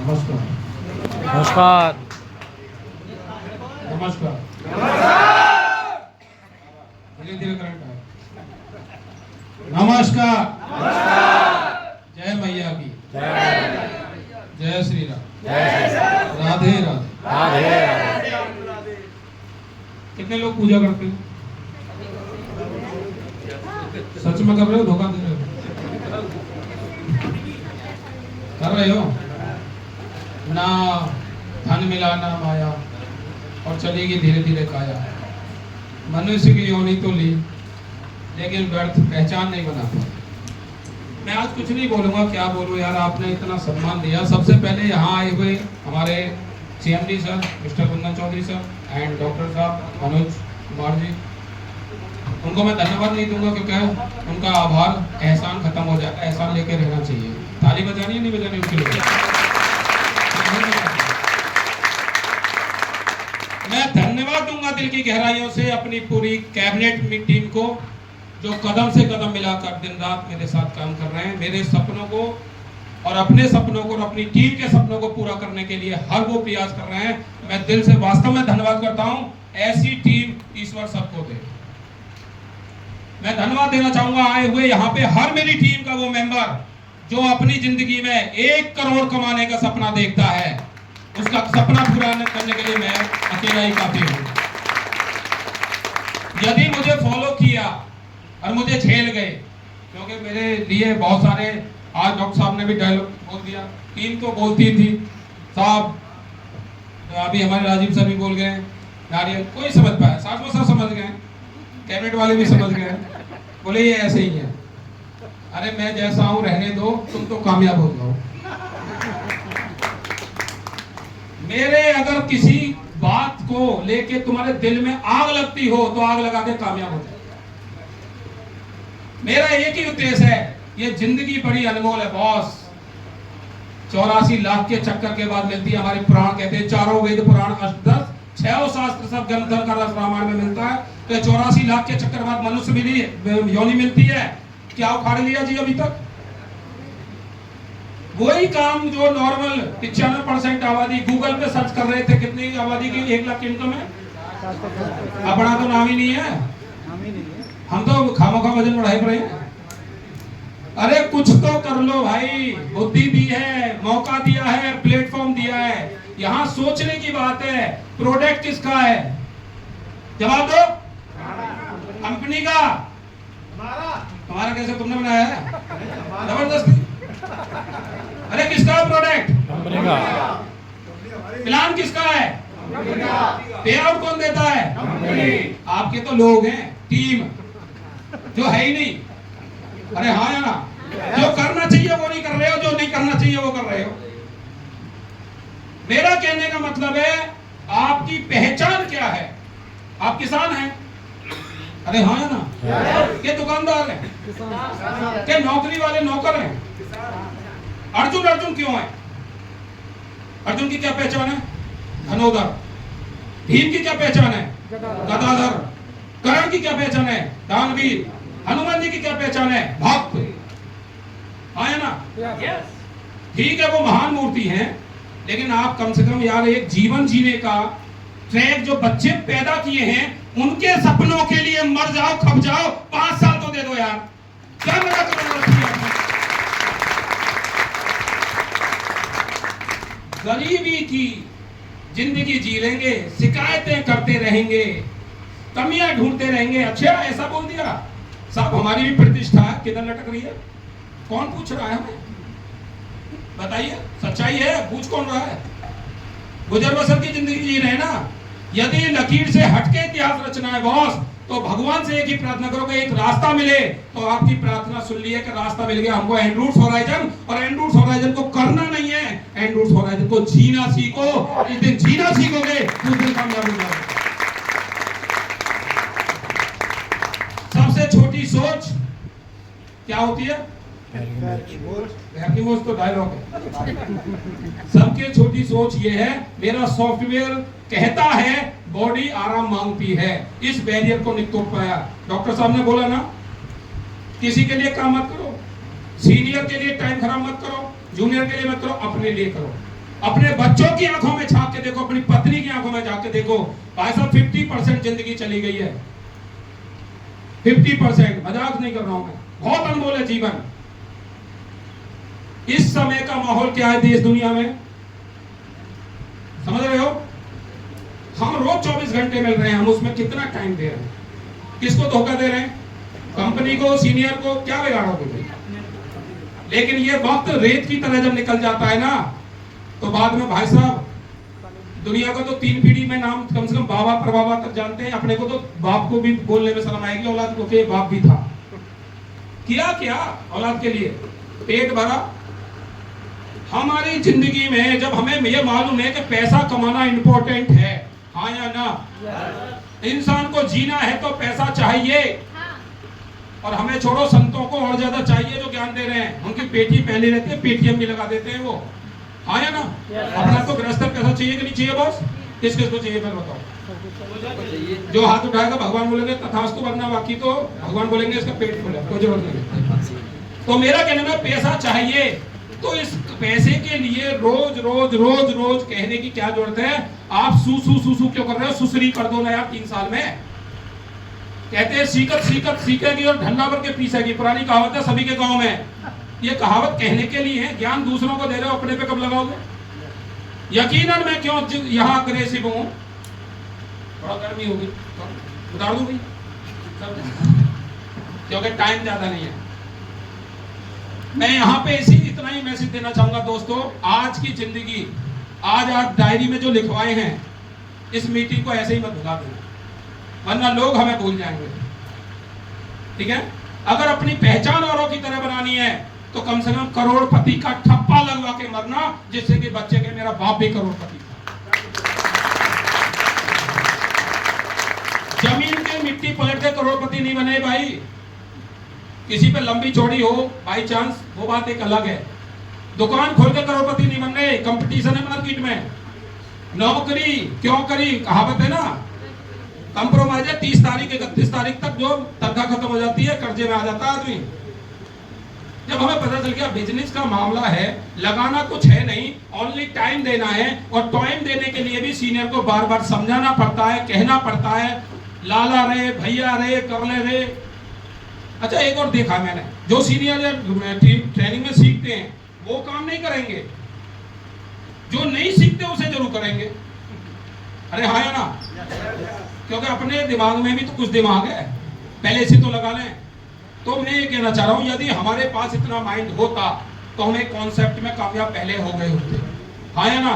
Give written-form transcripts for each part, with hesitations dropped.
नमस्कार। नमस्कार। नमस्कार। धीरे धीरे करंट आए। नमस्कार। जय मैया की जय श्री राम। राधे राधे। कितने लोग पूजा करते हो? सच में कर रहे हो, धोखा दे रहे हो? कर रहे हो ना? धन मिला ना माया, और चलेगी धीरे धीरे काया। मनुष्य की योनि तो ली, लेकिन व्यर्थ पहचान नहीं बना पाई। मैं आज कुछ नहीं बोलूंगा, क्या बोलूं यार, आपने इतना सम्मान दिया। सबसे पहले यहाँ आए हुए हमारे CMD sir mister Kundan Chaudhary sir and doctor साहब मनोज कुमार जी, उनको मैं धन्यवाद नहीं दूंगा क्योंकि उनका आभार एहसान खत्म हो जाता है, एहसान लेके रहना चाहिए। ताली बजानी है नहीं बजानी उनके लिए? मैं धन्यवाद दूंगा दिल की गहराइयों से अपनी पूरी कैबिनेट टीम को, जो कदम से कदम मिलाकर दिन रात मेरे साथ काम कर रहे हैं। मेरे सपनों को और अपने सपनों को और अपनी टीम के सपनों को पूरा करने के लिए हर वो प्रयास कर रहे हैं। मैं दिल से वास्तव में धन्यवाद करता हूं। ऐसी टीम ईश्वर सबको दे। मैं धन्यवाद देना चाहूंगा आए हुए यहाँ पे हर मेरी टीम का वो मेंबर जो अपनी जिंदगी में 1 करोड़ कमाने का सपना देखता है। उसका सपना पूरा करने के लिए मैं अकेला ही काफी हूं। यदि मुझे फॉलो किया और मुझे झेल गए, क्योंकि मेरे लिए बहुत सारे, आज डॉक्टर साहब ने भी डायलॉग बोल दिया, टीम तो बोलती थी साहब, अभी हमारे राजीव सर भी बोल गए, नारियल कोई समझ पाया, साथ में सब समझ गए, कैबिनेट वाले भी समझ गए, बोले ये ऐसे ही है। अरे मैं जैसा हूं रहने दो, तुम तो कामयाब हो जाओ। मेरे अगर किसी बात को लेके तुम्हारे दिल में आग लगती हो तो आग लगा के कामयाब हो जाओ। मेरा एक ही उद्देश्य है, ये जिंदगी बड़ी अनमोल है बॉस। 84 लाख के चक्कर के बाद मिलती है हमारी पुराण, कहते हैं चारों वेद पुराण अष्टदश 6 शास्त्र सब ग्रंथ का रस रामायण में मिलता है। तो 84 लाख के चक्कर बाद मनुष्य मिली योनि मिलती है। क्या उखाड़ लिया जी अभी तक? वही काम जो नॉर्मल 95% आबादी गूगल पे सर्च कर रहे थे, कितनी आबादी की 1 लाख की इनकम है, अपना तो नाम ही नहीं है। हम तो खामोखा वजन बढ़ाए पड़े हैं। अरे कुछ तो कर लो भाई, बुद्धि दी है, मौका दिया है, प्लेटफॉर्म दिया है, यहाँ सोचने की बात है। प्रोडक्ट किसका है? जवाब दो। कंपनी का? तुम्हारा कैसे तुमने बनाया है? जबरदस्ती। अरे किसका है प्रोडक्ट? कंपनी का। प्लान किसका है? पे आउट कौन देता है? आपके तो लोग हैं, टीम जो है ही नहीं। अरे हाँ या ना? जो करना चाहिए वो नहीं कर रहे हो, जो नहीं करना चाहिए वो कर रहे हो। मेरा कहने का मतलब है, आपकी पहचान क्या है? आप किसान हैं? अरे हाँ या ना? के दुकानदार हैं? के नौकरी वाले नौकर हैं? अर्जुन अर्जुन क्यों है? अर्जुन की क्या पहचान है? धनुधर। भीम की क्या पहचान है? गदाधर। कर्ण की क्या पहचान है? दानवीर। हनुमान जी की क्या पहचान है? भक्त। हाँ या ना? ठीक है, वो महान मूर्ति हैं, लेकिन आप कम से कम यार एक जीवन जीने का ट्रैक जो बच्चे पैदा किए हैं, उनके सपनों के लिए मर जाओ, खप जाओ, 5 साल तो दे दो यार। क्या मदद करोगे? गरीबी की जिंदगी जी लेंगे, शिकायतें करते रहेंगे, कमियां ढूंढते रहेंगे। अच्छा ऐसा बोल दिया साहब, हमारी भी प्रतिष्ठा किधर लटक रही है? कौन पूछ रहा है हमें? बताइए, सच्चाई है, पूछ कौन रहा है? गुजर बसर की जिंदगी जी रहे ना। यदि लकीर से हटके इतिहास रचना है बॉस, तो भगवान से एक ही प्रार्थना करो कि एक रास्ता मिले। तो आपकी प्रार्थना सुन ली है कि रास्ता मिल गया हमको, एंड्रूस होराइजन। और एंड्रूस होराइजन को करना नहीं है, एंड्रूस होराइजन को जीना सीखो। जिस दिन जीना सीखोगे उस दिन कामयाब हो जाओगे। सबसे छोटी सोच क्या होती है? मोच तो डायलॉग है। सबके छोटी सोच ये है, मेरा सॉफ्टवेयर कहता है बॉडी आराम मांगती है, इस बैरियर को नहीं तोड़ पाया। डॉक्टर साहब ने बोला ना, किसी के लिए काम मत करो, सीनियर के लिए टाइम खराब मत करो, जूनियर के लिए मत करो, अपने लिए करो। अपने बच्चों की आंखों में झांक के देखो, अपनी पत्नी की आंखों में झांक के देखो, भाई साहब 50% जिंदगी चली गई है। 50%, मजाक नहीं कर रहा हूं मैं, बहुत अनमोल है जीवन। इस समय का माहौल क्या है देश दुनिया में, समझ रहे हो? हम रोज 24 घंटे मिल रहे हैं, हम उसमें कितना टाइम दे रहे हैं? किसको धोखा दे रहे हैं? कंपनी को, सीनियर को, क्या बिगाड़ोगे भाई? लेकिन ये वक्त रेत की तरह जब निकल जाता है ना, तो बाद में भाई साहब दुनिया का तो 3 पीढ़ी में नाम कम से कम बाबा परबाबा तक जानते हैं। अपने को तो बाप को भी बोलने में शर्म आएगी, औलाद को कि बाप भी था। किया क्या औलाद के लिए? पेट भरा। हमारी जिंदगी में जब हमें ये मालूम है कि पैसा कमाना इंपॉर्टेंट है, हाँ या ना? इंसान को जीना है तो पैसा चाहिए। और हमें छोड़ो, संतों को और ज्यादा चाहिए जो ज्ञान दे रहे हैं। उनकी पेटी पहले रहती है, पेटीएम भी लगा देते हैं वो, हाँ या ना? अपना तो गृहस्थ पैसा चाहिए कि नहीं चाहिए बॉस? किस किस को चाहिए फिर बताओ? जो हाथ उठाएगा भगवान बोलेंगे तथास्तु, वरना बाकी तो भगवान बोलेंगे इसका पेट फुल है, कोई जरूरत नहीं। तो मेरा कहना है पैसा चाहिए, तो इस पैसे के लिए रोज रोज रोज रोज कहने की क्या जरूरत है? आप सू क्यों कर रहे हो? सुसरी कर दो ना यार 3 साल में। कहते हैं सीखत सीखत सीखेगी और ढंडा भर के पीसेगी, पुरानी कहावत है सभी के गांव में। ये कहावत कहने के लिए है, ज्ञान दूसरों को दे रहे हो, अपने पे कब लगाओगे? यकीनन मैं क्यों यहाँ अग्रेसिव हूँ, थोड़ा गर्मी होगी तो उतार दूंगी, क्योंकि टाइम ज्यादा नहीं है। मैं यहाँ पे इतना ही मैसेज देना चाहूंगा दोस्तों, आज की जिंदगी, आज आप डायरी में जो लिखवाए हैं, इस मीटिंग को ऐसे ही मत भुला देना, वरना लोग हमें भूल जाएंगे, ठीक है? अगर अपनी पहचान औरों की तरह बनानी है तो कम से कम करोड़पति का ठप्पा लगवा के मरना, जिससे कि बच्चे के मेरा बाप भी करोड़पति था। जमीन के मिट्टी पलट के करोड़पति नहीं बने भाई। किसी पे लंबी चौड़ी हो बाई चांस, वो बात एक अलग है। दुकान खोल के करोड़पति नहीं बन रहे, कंपटीशन है मार्केट में। नौकरी क्यों करी? कहावत है ना, कंप्रोमाइज है। 30 तारीख 31 तारीख तक जो तनख्वाह खत्म हो जाती है, कर्जे में आ जाता है आदमी। जब हमें पता चल गया बिजनेस का मामला है, लगाना कुछ है नहीं, ओनली टाइम देना है, और टाइम देने के लिए भी सीनियर को बार बार समझाना पड़ता है, कहना पड़ता है, लाला रे, भैया रे, करले रे। अच्छा एक और देखा मैंने, जो सीनियर ट्रेनिंग में सीखते हैं वो काम नहीं करेंगे, जो नहीं सीखते उसे जरूर करेंगे। अरे हाँ या ना? क्योंकि अपने दिमाग में भी तो कुछ दिमाग है, पहले से तो लगा लें। तो मैं ये कहना चाह रहा हूं, यदि हमारे पास इतना माइंड होता तो हम एक कॉन्सेप्ट में कामयाब पहले हो गए होते, हाँ या ना?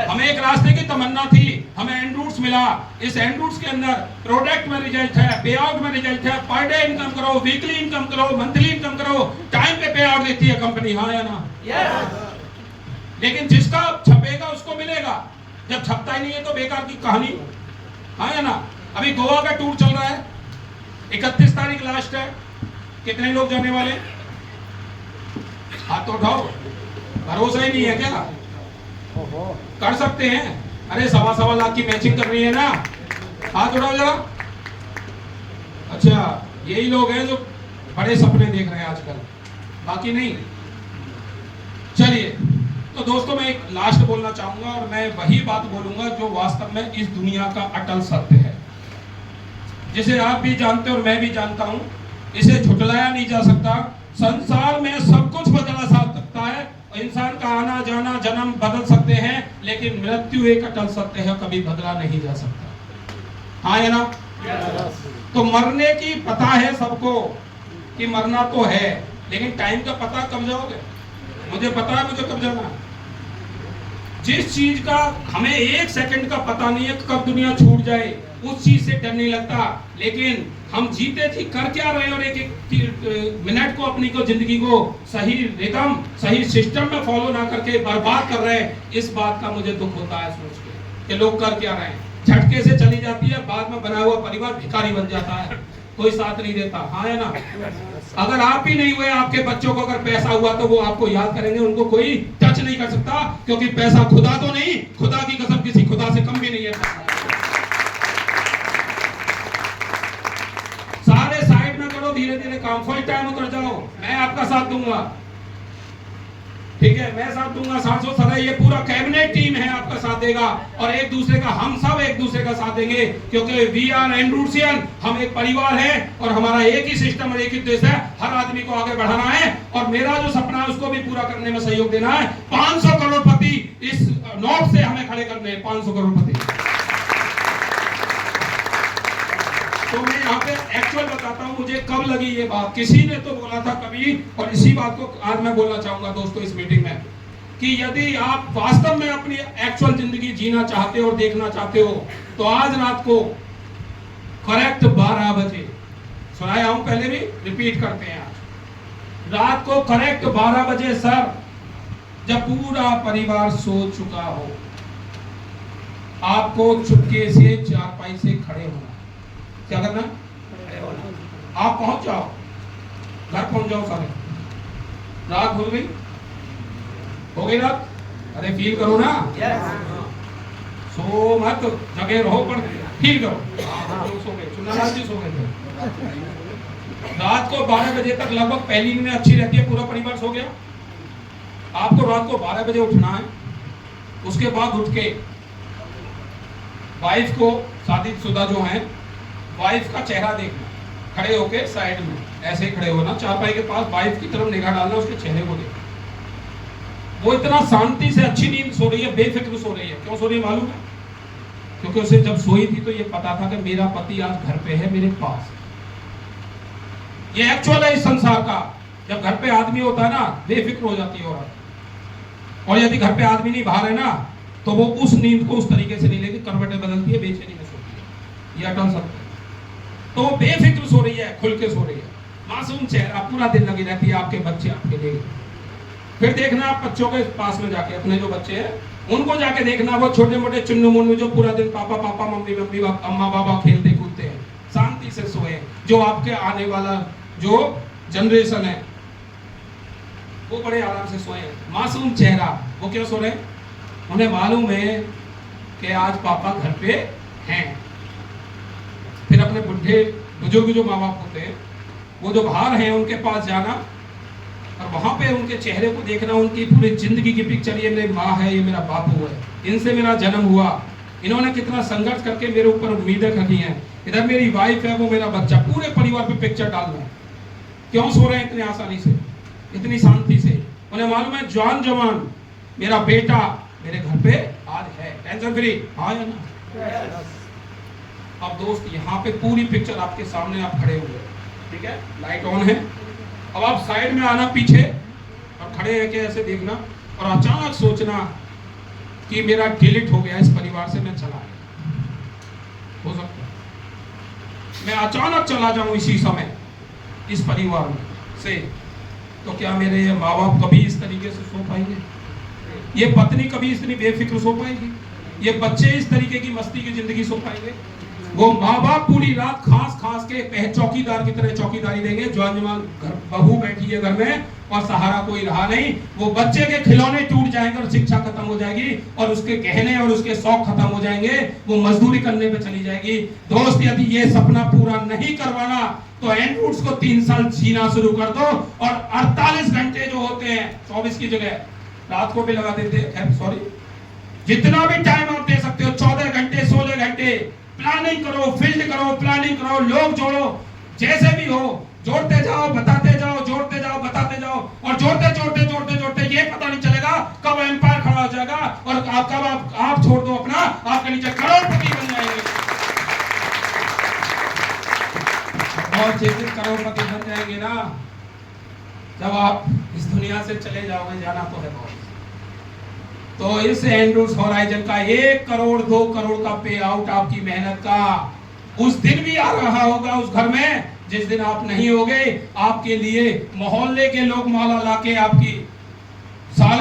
हमें एक रास्ते की तमन्ना थी, हमें एंड रूट्स मिला। इस एंड रूट्स के अंदर प्रोडक्ट में रिजल्ट है, पे आउट में रिजल्ट है, पर डे इनकम करो, वीकली इनकम करो, मंथली इनकम करो, टाइम पे पे आउट देती है कंपनी, हाँ या ना? लेकिन जिसका छपेगा उसको मिलेगा, जब छपता ही नहीं है तो बेकार की कहानी, हाँ या ना? अभी गोवा का टूर चल रहा है, 31 तारीख लास्ट है। कितने लोग जाने वाले? हाथ तो उठाओ, भरोसा ही नहीं है क्या? कर सकते हैं? अरे 1.25 लाख की मैचिंग कर रही है ना, हाथ उठाओ जरा। अच्छा यही लोग हैं जो बड़े सपने देख रहे हैं आजकल, बाकी नहीं। चलिए तो दोस्तों, मैं एक लास्ट बोलना चाहूंगा, और मैं वही बात बोलूंगा जो वास्तव में इस दुनिया का अटल सत्य है, जिसे आप भी जानते और मैं भी जानता हूं। इसे झुटलाया नहीं जा सकता। संसार में सब कुछ बदला जा सकता है, इंसान का आना जाना जन्म बदल सकते हैं, लेकिन मृत्यु एक अटल सत्य है, कभी बदला नहीं जा सकता, हाँ या ना? तो मरने की पता है सबको कि मरना तो है, लेकिन टाइम का पता कब जाओगे? मुझे पता है मुझे कब जाना है। जिस चीज का हमें 1 सेकंड का पता नहीं है कब दुनिया छूट जाए, उस चीज से डर नहीं लगता। लेकिन हम जीते थी कर क्या रहे, और एक एक मिनट को अपनी को जिंदगी को सही रिदम सही सिस्टम में फॉलो ना करके बर्बाद कर रहे हैं, इस बात का मुझे दुख होता है सोच के कि लोग कर क्या रहे हैं। झटके से चली जाती है, बाद में बना हुआ परिवार भिखारी बन जाता है, कोई साथ नहीं देता, हाँ है ना? अगर आप ही नहीं हुए, आपके बच्चों को अगर पैसा हुआ तो वो आपको याद करेंगे, उनको कोई टच नहीं कर सकता, क्योंकि पैसा खुदा तो नहीं, खुदा की कसम किसी खुदा से कम भी नहीं है। सारे साइड में करो, धीरे धीरे काम, फुल टाइम कर जाओ, मैं आपका साथ दूंगा। ठीक है, मैं साथ दूंगा, सांसद सदा ये पूरा कैबिनेट टीम है आपका साथ देगा, और एक दूसरे का, हम सब एक दूसरे का साथ देंगे, क्योंकि वी आर एंड्रूसियन, हम एक परिवार है और हमारा एक ही सिस्टम और एक ही उद्देश्य है, हर आदमी को आगे बढ़ाना है और मेरा जो सपना है उसको भी पूरा करने में सहयोग देना है। 500 करोड़पति इस नोट से हमें खड़े करने हैं, 500 करोड़पति। तो मैं यहाँ पे एक्चुअल बताता हूँ मुझे कब लगी ये बात, किसी ने तो बोला था कभी, और इसी बात को आज मैं बोलना चाहूंगा दोस्तों इस मीटिंग में, कि यदि आप वास्तव में अपनी एक्चुअल जिंदगी जीना चाहते हो और देखना चाहते हो तो आज रात को करेक्ट 12 बजे, सुनाया हूं पहले भी, रिपीट करते हैं, आज रात को करेक्ट 12 बजे सर, जब पूरा परिवार सो चुका हो, आपको चुपके से चारपाई से खड़े होना। क्या करना? आप पहुंच जाओ, घर पहुंच जाओ सारे। रात हो गई, हो गई रात, अरे फील करो ना, सो मत, जगे रहो पर फील करो। सो गए, चुनालाल जी सो गए थे। रात को 12 बजे तक लगभग पहली नींद अच्छी रहती है, पूरा परिवार सो गया, आपको रात को 12 बजे उठना है। उसके बाद उठ के वाइफ को, शादीशुदा जो है, वाइफ का चेहरा देखना, खड़े होके साइड में ऐसे ही खड़े होना, चारपाई के पास वाइफ की तरफ निगाह डालना, उसके चेहरे को देखना। वो इतना शांति से अच्छी नींद सो रही है, बेफिक्र सो रही है। क्यों सो रही है मालूम है? क्योंकि उसे जब सोई थी तो ये पता था कि मेरा पति आज घर पे है, मेरे पास। ये एक्चुअल है इस संसार का। जब घर पे आदमी होता है ना, बेफिक्र हो जाती है औरत, और यदि घर पे आदमी नहीं बाहर है ना, तो वो उस नींद को उस तरीके से नहीं लेती, करवटें बदलती है, बेचैनी में सोती है, ये अटल सकते। तो वो बेफिक्र सो रही है, खुल के सो रही है, मासूम चेहरा, पूरा दिन लगी रहती है आपके बच्चे आपके लिए। फिर देखना आप बच्चों के पास में जाके, अपने जो बच्चे हैं उनको जाके देखना, वो छोटे मोटे चुन्नू मुन्नू जो पूरा दिन पापा पापा मम्मी मम्मी अम्मा बाबा खेलते कूदते हैं, शांति से सोए। जो आपके आने वाला जो जनरेशन है वो बड़े आराम से सोए, मासूम चेहरा। वो क्यों सो रहे? उन्हें मालूम है कि आज पापा घर पे हैं। फिर अपने बुढ़े बुजुर्ग जो माँ बाप होते हैं, वो जो बाहर हैं, उनके पास जाना और वहां पे उनके चेहरे को देखना, उनकी पूरी जिंदगी की पिक्चर, ये मेरी माँ है, ये मेरा बापू है, इनसे मेरा जन्म हुआ, इन्होंने कितना संघर्ष करके मेरे ऊपर उम्मीदें रखी हैं, इधर मेरी वाइफ है, वो मेरा बच्चा, पूरे परिवार पे पिक्चर डालना है। क्यों सो रहे हैं इतनी आसानी से, इतनी शांति से? उन्हें मालूम है जवान जवान मेरा बेटा मेरे घर पे आज है, टेंशन फ्री। हाँ या ना? अब दोस्त यहाँ पे पूरी पिक्चर आपके सामने, आप खड़े हुए, ठीक है, लाइट ऑन है। अब आप साइड में आना पीछे और खड़े हैं कि ऐसे देखना, और अचानक सोचना कि मेरा डिलीट हो गया इस परिवार से, मैं चला गया। हो सकता है मैं अचानक चला जाऊं इसी समय इस परिवार में से, तो क्या मेरे माँ बाप कभी इस तरीके से सो पाएंगे? ये पत्नी कभी इतनी बेफिक्र सो पाएगी? ये बच्चे इस तरीके की मस्ती की जिंदगी सो पाएंगे? वो माँ बाप पूरी रात खास खास के चौकीदार की तरह चौकीदारी देंगे, जवान जवान घर बहू बैठी है घर में और सहारा कोई रहा नहीं, वो बच्चे के खिलौने टूट जाएंगे और शिक्षा खत्म हो जाएगी और उसके गहने और उसके शौक खत्म हो जाएंगे, वो मजदूरी करने पे चली जाएगी। दोस्त, यदि ये सपना पूरा नहीं करवाना तो एंड्रूट्स को 3 साल जीना शुरू कर दो, और 48 घंटे जो होते हैं 24 की जगह रात को भी लगा देते हैं, सॉरी, जितना भी टाइम आप दे सकते हो, 14 घंटे 16 घंटे प्लानिंग करो, फील्ड करो, प्लानिंग करो, लोग जोड़ो, जैसे भी हो जोड़ते जाओ, बताते जाओ, जोड़ते जाओ, बताते जाओ, और जोड़ते जोड़ते जोड़ते जोड़ते ये पता नहीं चलेगा कब एम्पायर खड़ा हो जाएगा और कब आप छोड़ दो अपना, आपके नीचे करोड़पति बन जाएंगे, और जिस दिन करोड़पति बन जाएंगे ना, जब आप इस दुनिया से चले जाओगे, जाना तो है बहुत, तो इस एंड्रूस होराइजन का 1 करोड़ 2 करोड़ का पे आउट आपकी मेहनत का उस दिन भी आ रहा होगा उस घर में जिस दिन आप नहीं होगे। आपके लिए मोहल्ले के लोग माला लाके आपकी साल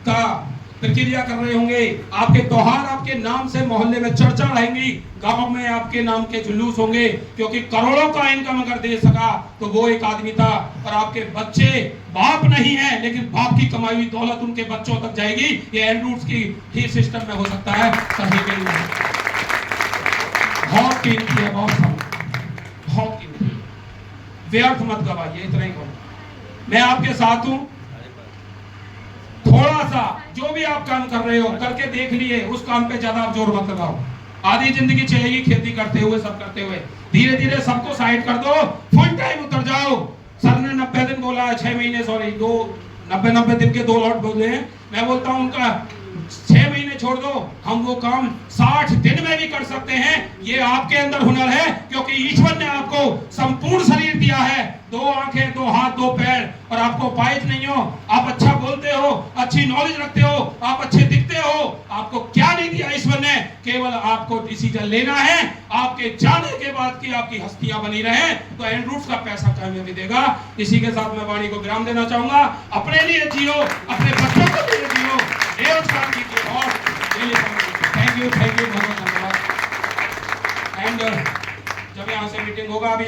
का प्रक्रिया कर रहे होंगे, आपके त्योहार आपके नाम से मोहल्ले में चर्चा रहेंगी, गांव में आपके नाम के जुलूस होंगे, क्योंकि करोड़ों का इनकम अगर दे सका तो वो एक आदमी था। और आपके बच्चे बाप नहीं है, लेकिन बाप की कमाई हुई दौलत उनके बच्चों तक जाएगी। ये एंड्रूट्स की ही सिस्टम में हो सकता है, सही के लिए बहुत कीमती है, बहुत कीमती है, व्यर्थ मत गवाइए। इतना ही कहूँ, मैं आपके साथ हूँ, थोड़ा सा जो भी आप काम कर रहे हो करके देख लिए, उस काम पे ज्यादा आप जोर मत लगाओ। आधी जिंदगी चलेगी खेती करते हुए, सब करते हुए, धीरे धीरे सबको साइड कर दो, फुल टाइम उतर जाओ। सर ने 90 दिन बोला है, 6 महीने, सॉरी 90 दिन के 2 लॉट बोले हैं। मैं बोलता हूं उनका 6 महीने छोड़ दो, हम वो काम 60 दिन में भी कर सकते हैं। ये आपके अंदर हुनर है, क्योंकि ईश्वर ने आपको संपूर्ण शरीर दिया है, 2 आंखें, 2 हाथ, 2 पैर, और आपको पाइज नहीं हो। आप अच्छा बोलते हो, अच्छी नॉलेज रखते हो, आप अच्छे दिखते हो। आपको क्या नहीं दिया ईश्वर ने? केवल आपको डिसीजन लेना है। आपके जाने के बाद की आपकी हस्तियां बनी रहे तो एंड्रूट्स का पैसा कामयाबी देगा। इसी के साथ मैं वाणी को विराम देना चाहूंगा। अपने लिए जियो, अपने बच्चों के लिए जियो, बेरोजगार कीजिए और थैंक यू बहुत बहुत धन्यवाद। एंड जब यहाँ से मीटिंग होगा अभी